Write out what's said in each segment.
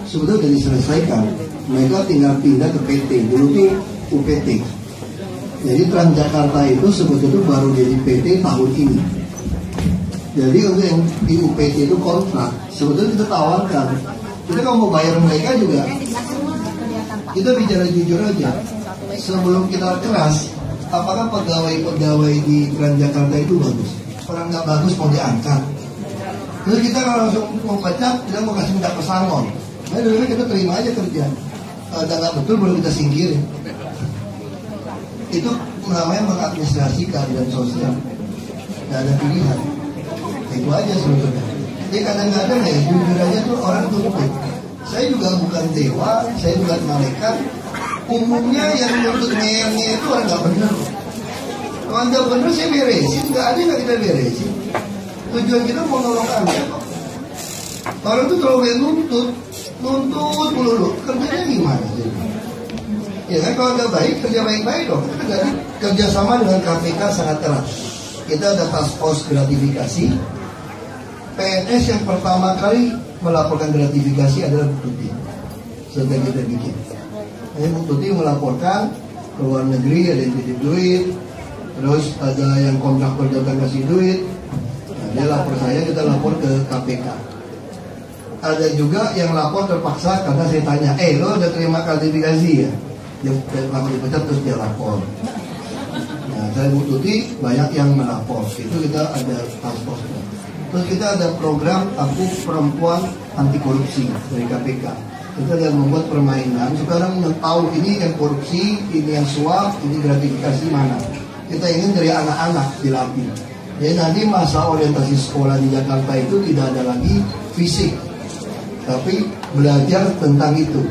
sebetulnya sudah diselesaikan. Mereka tinggal pindah ke PT, dulu tuh UPT. Jadi Transjakarta itu sebetulnya baru jadi PT tahun ini. Jadi untuk yang di UPT itu kontrak, sebetulnya kita tawarkan. Kita kalau mau bayar mereka juga, kita bicara jujur aja. Sebelum kita keras, apakah pegawai-pegawai di Transjakarta itu bagus? Orang nggak bagus mau diangkat. Terus kita kalau langsung mau pecat, kita mau kasih minta pesangon. Nah dulu kita terima aja kerja. Kalau nggak betul baru kita singkirin. Itu namanya mengadministrasi keadilan sosial. Nggak ada pilihan. Itu aja sebetulnya. Jadi kadang-kadang ya jujur aja tuh orang tuntut. Saya juga bukan dewa, saya bukan malaikat. Umumnya yang nuntut ngeyel-ngeyel itu orang nggak benar. Kalau anda benar saya beresin, nggak ada yang kita beresin. Tujuan kita mau nolong anda kok. Orang tuh terlalu nuntut melulu. Kerjanya gimana sih? Ya kan kalau anda baik, kerja baik-baik dong. Kita kerjasama dengan KPK sangat erat. Kita ada task force gratifikasi. PNS yang pertama kali melaporkan gratifikasi adalah Bu Tuti. Sudah kita bikin. Bu Tuti melaporkan ke luar negeri, ada yang titip duit, terus ada yang kontraktor datang kasih duit. Nah, dia lapor saya, kita lapor ke KPK. Ada juga yang lapor terpaksa karena saya tanya, lo udah terima gratifikasi ya? Dia lama dipecat terus dia lapor. Nah, saya Bu Tuti banyak yang melapor. Itu kita ada task force. Terus kita ada program Aku Perempuan Anti Korupsi dari KPK. Kita yang membuat permainan. Sekarang yang tahu ini yang korupsi, ini yang suap, ini gratifikasi mana. Kita ingin dari anak-anak dilatih. Jadi nanti masa orientasi sekolah di Jakarta itu tidak ada lagi fisik, tapi belajar tentang itu.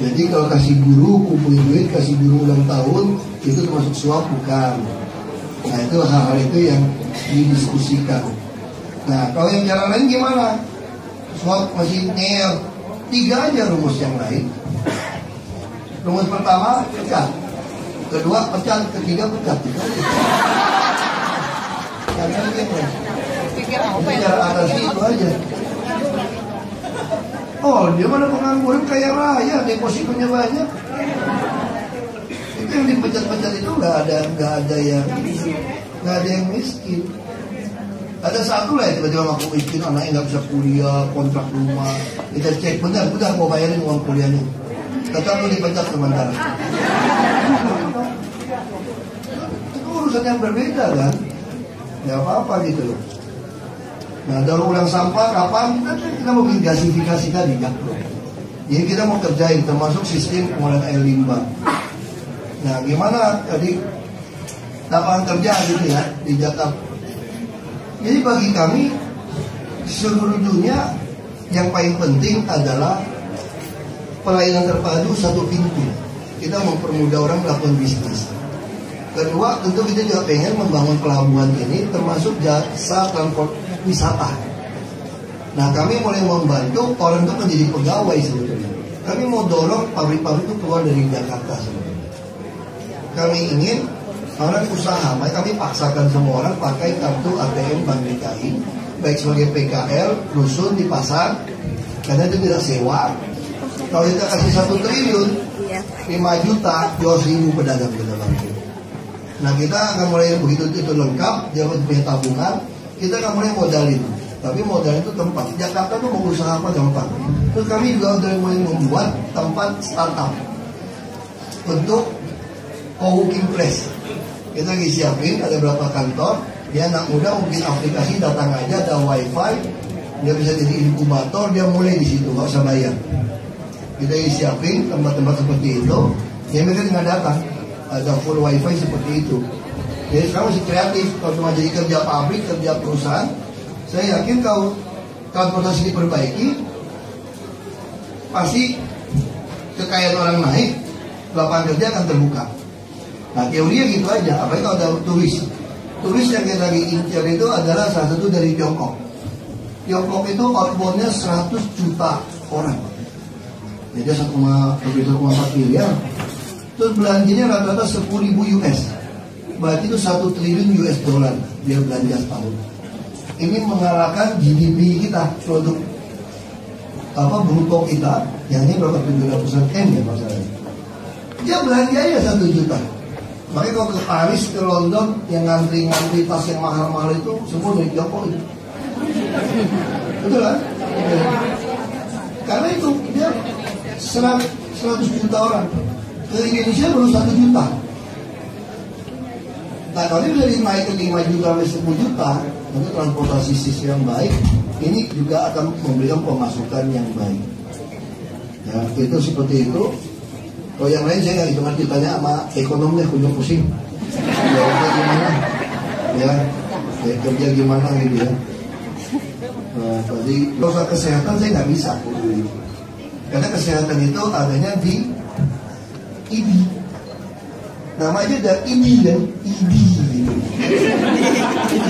Jadi kalau kasih guru kumpulin duit, kasih guru ulang tahun, itu termasuk suap bukan. Nah itu hal-hal itu yang didiskusikan. Nah kalau yang cara lain gimana? Suap masih ngeyel. 3 aja rumus yang lain. Rumus pertama pecat, kedua pecat, ketiga pecat. Karena gitu. Cara atasi itu aja. Oh dia mana pengangguran kaya raya, depositonya banyak. Itu yang dipecat-pecat itu nggak ada yang miskin. Ada satu lah tiba-tiba ngaku miskin, anaknya nggak bisa kuliah, kontrak rumah. Kita cek, bentar mau bayarin uang kuliahnya. Tetap lu dipecat sementara. Itu urusan yang berbeda kan? Ya apa-apa gitu loh. Nah daur ulang sampah kapan? Kita mau bikin gasifikasi tadi kan? Jadi kita mau kerjain termasuk sistem pengolahan air limbah. Nah gimana tadi lapangan kerja gitu ya di Jakarta. Jadi bagi kami seluruh dunia yang paling penting adalah pelayanan terpadu satu pintu. Kita mempermudah orang melakukan bisnis. Kedua, tentu kita juga pengen membangun pelabuhan ini termasuk jasa transport wisata. Nah kami mulai membantu orang itu menjadi pegawai sebetulnya. Kami mau dorong pabrik-pabrik itu keluar dari Jakarta sebetulnya. Kami ingin orang usaha, makanya kami paksakan semua orang pakai kartu ATM Bank DKI, baik sebagai PKL, rusun di pasar, karena itu tidak sewa. Kalau kita kasih 1 triliun, 5 juta, 2.000 pedagang kita bantu. Nah kita akan mulai begitu itu lengkap, dia punya tabungan, kita akan mulai modalin. Tapi modal itu tempat. Jakarta tuh mau usaha apa gampang. Terus kami juga udah mulai membuat tempat startup untuk co-working place. Kita lagi siapin ada berapa kantor. Dia anak muda mungkin aplikasi datang aja ada wifi, dia bisa jadi inkubator, dia mulai di situ nggak usah bayar. Kita lagi siapin tempat-tempat seperti itu. Dia mereka tinggal datang, ada full wifi seperti itu. Jadi sekarang masih kreatif. Kalau cuma jadi kerja pabrik, kerja perusahaan, saya yakin kalau transportasi diperbaiki, pasti kekayaan orang naik, lapangan kerja akan terbuka. Nah teorinya gitu aja. Apalagi kalau ada turis yang kita lagi incar itu adalah salah satu dari Tiongkok. Tiongkok itu outboundnya 100 juta orang. Jadi 1,4 miliar. Terus belanjanya rata-rata 10.000 US. Berarti itu 1 triliun US dollar dia belanja setahun. Ini mengalahkan GDP kita, produk bruto kita, yang ini berapa 700 M ya masalahnya. Dia belanja ya 1 juta. Makanya kalau ke Paris, ke London, yang ngantri-ngantri tas yang mahal-mahal itu semua dari Jokowi. Betul kan? Karena itu dia 100 juta orang. Ke Indonesia baru 1 juta. Nah kalau ini dari naik ke 5 juta sampai 10 juta, untuk transportasi sistem yang baik, ini juga akan memberikan pemasukan yang baik. Ya, itu seperti itu. Kalau yang lain saya nggak hitungan, ditanya sama ekonomnya kunjung pusing. Jawabnya gimana? Ya, kerja gimana gitu ya. Nah, tadi soal kesehatan saya nggak bisa, karena kesehatan itu adanya di ID. Namanya udah ID kan, ID.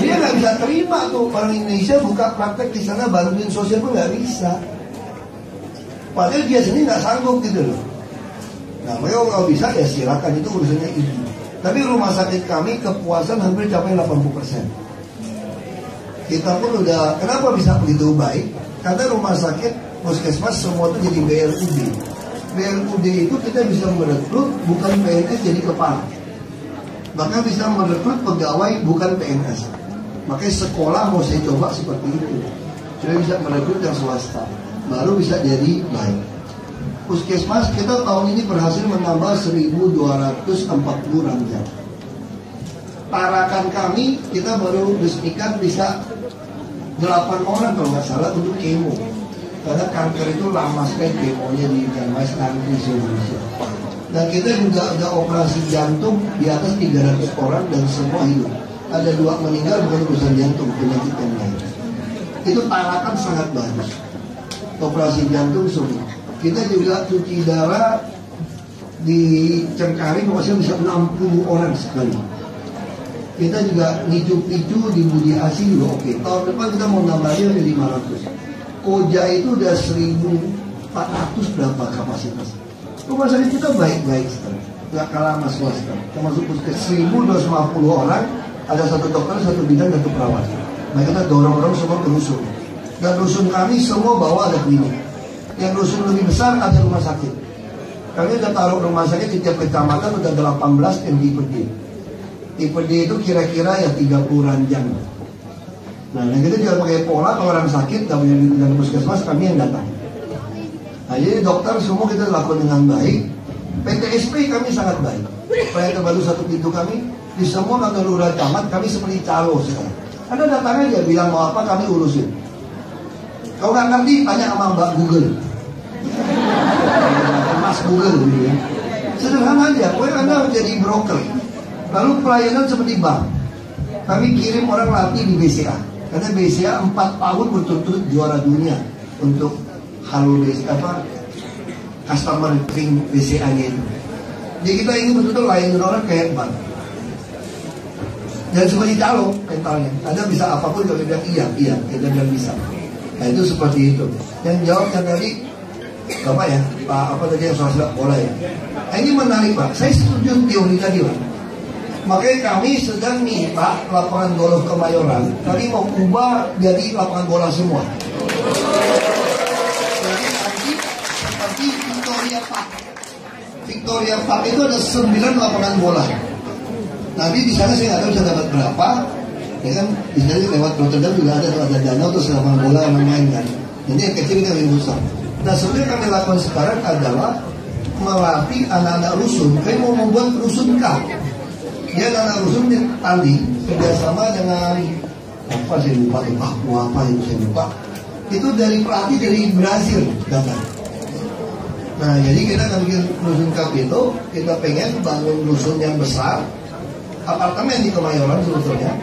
Dia nggak bisa terima tuh orang Indonesia buka praktek di sana bantuin sosial pun nggak bisa. Padahal dia sendiri nggak sanggup gitu loh. Nah, mereka kalau bisa ya silakan, itu urusannya ID. Tapi rumah sakit kami kepuasan hampir capai 80%. Kita pun udah, kenapa bisa begitu baik? Karena rumah sakit puskesmas semua itu jadi BRUD. BRUD itu kita bisa merekrut bukan PNS jadi kepala. Maka bisa merekrut pegawai bukan PNS. Makanya sekolah mau saya coba seperti itu. Sudah bisa merekrut yang swasta, baru bisa jadi baik. Puskesmas kita tahun ini berhasil menambah 1.240 ranjang. Tarakan kami kita baru resmikan bisa 8 orang kalau nggak salah untuk kemo. Karena kanker itu lama sekali kemonya di Janmais nanti Indonesia. Dan kita juga ada operasi jantung di atas 300 orang dan semua hidup. Ada 2 meninggal bukan urusan jantung, penyakit yang lain. Itu Tarakan sangat bagus. Operasi jantung semua. Kita juga cuci darah di Cengkareng maksudnya bisa 60 orang sekali. Kita juga nicu-nicu di Budi Asi juga oke. Tahun depan kita mau nambahnya dari 500. Koja itu udah 1.400 berapa kapasitas. Rumah sakit kita baik-baik sekali. Gak kalah sama swasta. Termasuk puskes 1.250 orang, ada 1 dokter, 1 bidan, 1 perawat. Nah kita dorong-dorong semua ke rusun. Dan rusun kami semua bawa ada klinik. Yang rusun lebih besar ada rumah sakit. Kami udah taruh rumah sakit di tiap kecamatan udah 18 yang tipe D. Tipe D itu kira-kira ya 30 ranjang. Nah, kita juga pakai pola kalau orang sakit gak punya di puskesmas kami yang datang. Nah, jadi dokter semua kita lakukan dengan baik. PTSP kami sangat baik. Proyek terbaru 1 pintu kami di semua kantor lurah camat kami seperti calo sekarang. Anda datang aja bilang mau apa kami urusin. Kalau nggak ngerti tanya sama Mbak Google, Mas Google gitu ya. Sederhana aja, pokoknya Anda harus jadi broker. Lalu pelayanan seperti bank. Kami kirim orang latih di BCA. Karena BCA 4 tahun berturut-turut juara dunia untuk halo BCA customer ring BCA-nya itu. Jadi kita ingin betul-betul layanin orang kayak bank. Dan seperti calo mentalnya. Anda bisa apapun kalau dia bilang iya, kita bilang bisa. Nah itu seperti itu. Yang jawabnya tadi Bapak ya, Pak apa tadi yang soal sepak bola ya. Nah, ini menarik Pak. Saya setuju teori tadi Pak. Makanya kami sedang minta lapangan golf Kemayoran. Kami mau ubah jadi lapangan bola semua. Jadi nanti seperti Victoria Park. Victoria Park itu ada 9 lapangan bola. Nanti di sana saya nggak tahu bisa dapat berapa. Ya kan, di sana lewat Rotterdam juga ada danau terus lapangan bola yang main kan. Jadi yang kecil kita lebih besar. Nah sebenarnya kami lakukan sekarang adalah melatih anak-anak rusun. Kami mau membuat rusun K. Dia anak-anak rusun di tadi kerjasama dengan apa saya lupa apa yang saya lupa. Itu dari pelatih dari Brazil datang. Nah jadi kita akan bikin rusun K itu, kita pengen bangun rusun yang besar, apartemen di Kemayoran sebetulnya.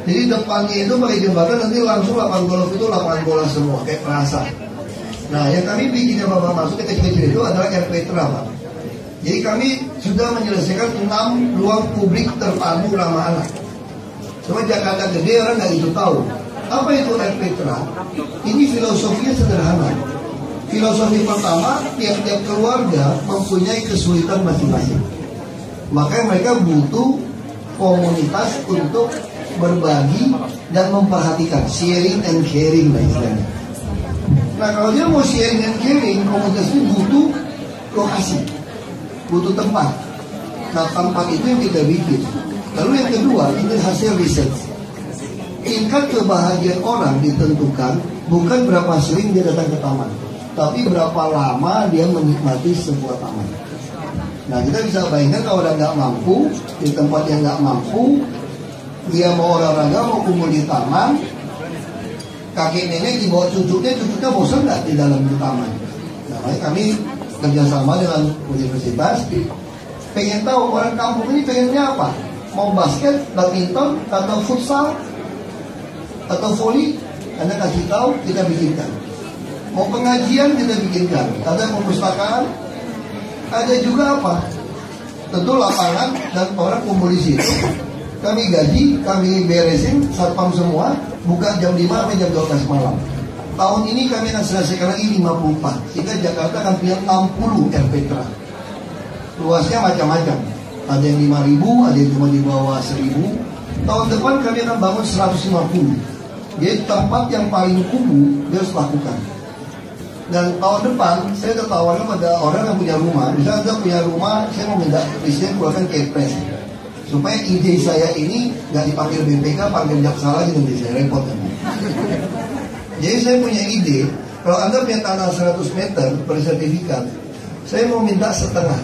Jadi depannya itu pakai jembatan, nanti langsung lapangan golf itu lapangan bola semua kayak perasa. Nah yang kami bikin yang Bapak masuk ke kecil-kecil itu adalah RPTRA Pak. Jadi kami sudah menyelesaikan 6 ruang publik terpadu ramah anak. Cuma Jakarta gede orang nggak itu tahu. Apa itu RPTRA? Ini filosofinya sederhana. Filosofi pertama, tiap-tiap keluarga mempunyai kesulitan masing-masing. Makanya mereka butuh komunitas untuk berbagi dan memperhatikan, sharing and caring lah istilahnya. Nah kalau dia mau sharing and caring, komunitas itu butuh lokasi, butuh tempat. Nah tempat itu yang kita bikin. Lalu yang kedua, ini hasil riset. Tingkat kebahagiaan orang ditentukan bukan berapa sering dia datang ke taman, tapi berapa lama dia menikmati sebuah taman. Nah kita bisa bayangkan kalau orang nggak mampu, di tempat yang nggak mampu, dia mau olahraga, mau kumpul di taman, kakek nenek dibawa cucunya bosan nggak di dalam taman. Nah makanya kami kerjasama dengan universitas, pengen tahu orang kampung ini pengennya apa, mau basket, badminton, atau futsal, atau voli, Anda kasih tahu, kita bikinkan. Mau pengajian, kita bikinkan. Ada perpustakaan, ada juga apa? Tentu lapangan dan orang kumpul di situ. Kami gaji, kami beresin, satpam semua, buka jam 5 sampai jam 12 malam. Tahun ini kami akan selesaikan lagi 54, sehingga Jakarta akan punya 60 RPTRA. Luasnya macam-macam. Ada yang 5.000, ada yang cuma di bawah 1.000. Tahun depan kami akan bangun 150. Jadi tempat yang paling kumuh dia harus lakukan. Dan tahun depan saya tertawarkan pada orang yang punya rumah. Misalnya Anda punya rumah, saya mau minta presiden keluarkan kepres supaya ide saya ini nggak dipanggil BPK, panggil jaksa lagi nanti saya repot kan. Jadi saya punya ide, kalau Anda punya tanah 100 meter bersertifikat, saya mau minta setengah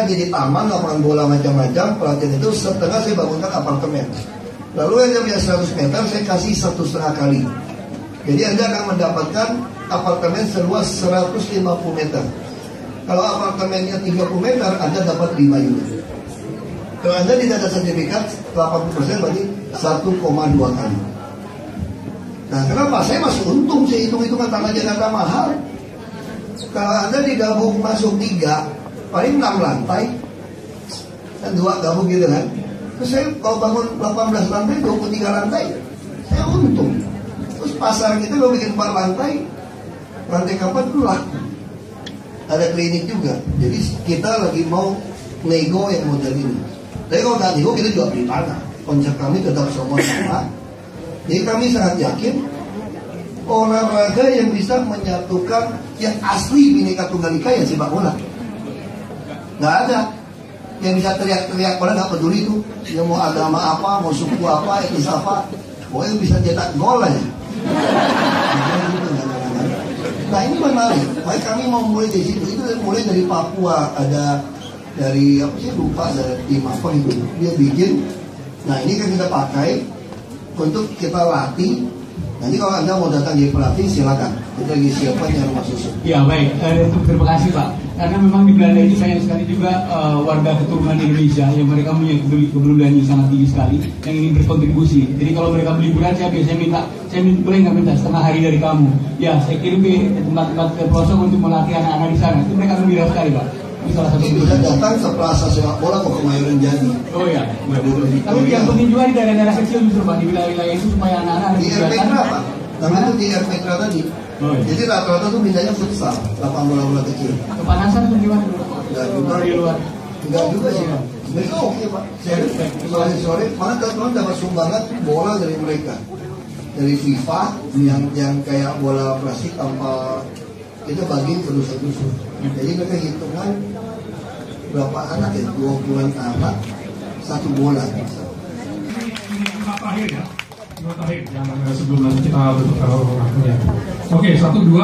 jadi taman, lapangan bola macam-macam, pelatihan itu, setengah saya bangunkan apartemen. Lalu yang punya 100 meter saya kasih 1,5 kali. Jadi Anda akan mendapatkan apartemen seluas 150 meter. Kalau apartemennya 30 meter, Anda dapat 5 unit. Kalau Anda tidak ada sertifikat 80% berarti 1,2 kali. Nah kenapa? Saya masih untung, saya hitung-hitungan tanah Jakarta mahal. Kalau Anda digabung masuk 3, paling 6 lantai, dan 2 gabung gitu kan. Terus saya kalau bangun 18 lantai, 23 lantai, saya untung. Terus pasar kita kalau bikin 4 lantai keempat itu laku. Ada klinik juga. Jadi kita lagi mau nego yang model ini. Tapi kalau nggak nego, kita juga beli tanah. Konsep kami tetap semua sama. Jadi kami sangat yakin olahraga yang bisa menyatukan yang asli Bhinneka Tunggal Ika ya sepak bola. Nggak ada yang bisa teriak-teriak, orang nggak peduli itu. Dia mau agama apa, mau suku apa, etnis apa, pokoknya bisa cetak gol aja. Nah ini menarik. Makanya kami mau mulai dari situ. Itu mulai dari Papua, ada dari apa sih lupa, dari tim apa itu dia bikin. Nah ini kan kita pakai untuk kita latih. Nanti kalau Anda mau datang jadi pelatih silakan. Kita lagi siapkan yang rumah susun. Ya baik, terima kasih Pak. Karena memang di Belanda itu banyak sekali juga warga keturunan Indonesia yang mereka punya kepedulian yang sangat tinggi sekali, yang ingin berkontribusi. Jadi kalau mereka liburan, saya biasanya minta, boleh nggak minta setengah hari dari kamu? Ya, saya kirim ke tempat-tempat ke pelosok untuk melatih anak-anak di sana. Itu mereka gembira sekali Pak. Itu salah satu. Bisa datang ke Plaza Sepak Bola ke Kemayoran Jadi. Oh iya. Tapi yang penting juga di daerah-daerah kecil justru Pak, di wilayah-wilayah itu supaya anak-anak di RPTRA Pak. Namanya itu di RPTRA tadi. Oh, iya. Jadi rata-rata tuh mintanya futsal, lapangan bola-bola kecil. Kepanasan atau gimana? Enggak juga di luar. Enggak juga sih Pak. Mereka oke Pak. Sore-sore mana teman-teman dapat sumbangan bola dari mereka. Dari FIFA yang kayak bola plastik tanpa kita bagiin ke dusun-dusun. Jadi mereka hitungan berapa anak ya, 20-an anak satu bola. Terakhir ya, sebelum nanti kita bertukar waktunya. Oke, 1, 2.